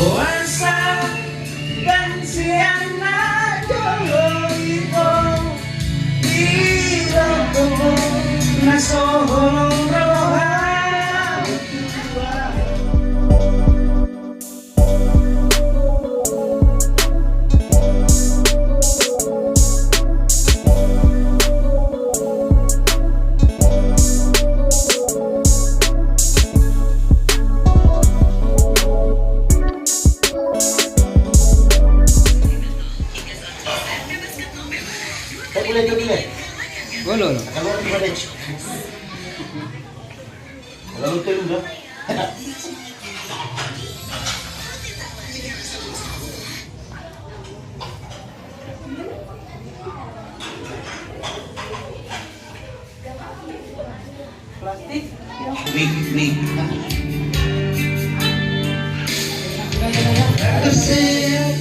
puasa dan siang jolo ibo ilo komo nasoholong roha. Boleh jogging deh. Boleh. Kalau di balik. Kalau itu udah. Plastik. Mik. Tersiap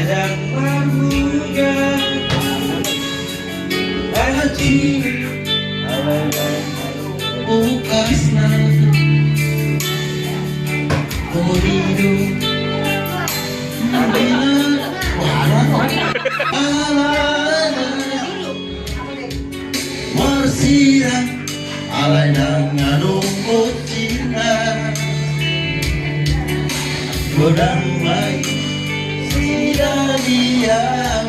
dan pemuda hati ukasna korido marsira alai dengan ucina godang mai sida diam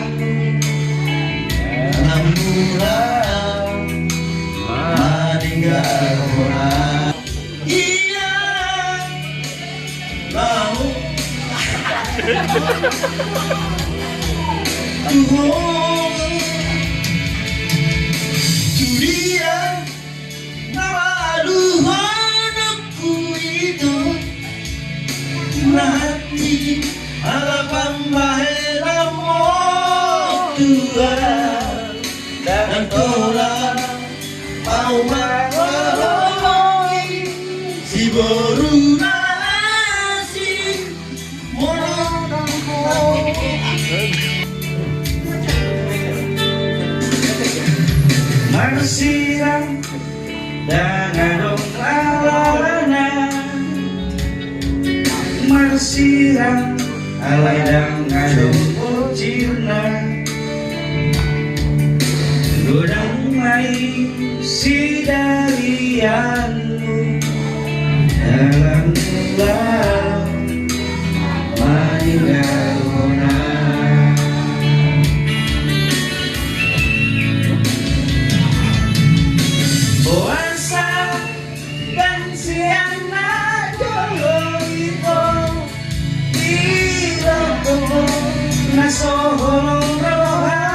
alhamdulillah meninggal orang iya mau durian nama luhanaku itu mati harapan baheramu Tuhan dan tolak mau mengalami si boruna si marsiran dengan alana marsiran alai dengan ucina godang mai si darianmu dalam bulan meninggal orang. Puasa dan siang jolo ibo ilo komo nasoholong roha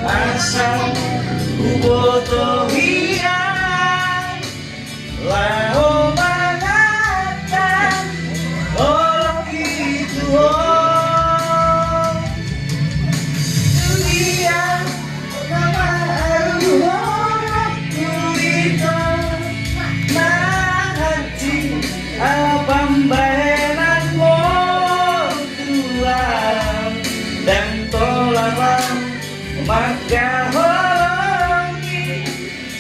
asal uboto hiang lao manatan orang itu dunia nama aruh itu hati pembayaranmu Tuhan dan tolaklah maka horongi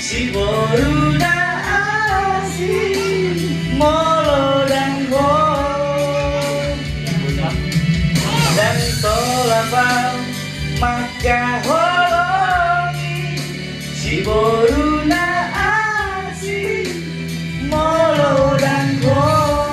si boruna asi molo dan gol dan tolaklah maka horongi si boruna asi molo dan gol.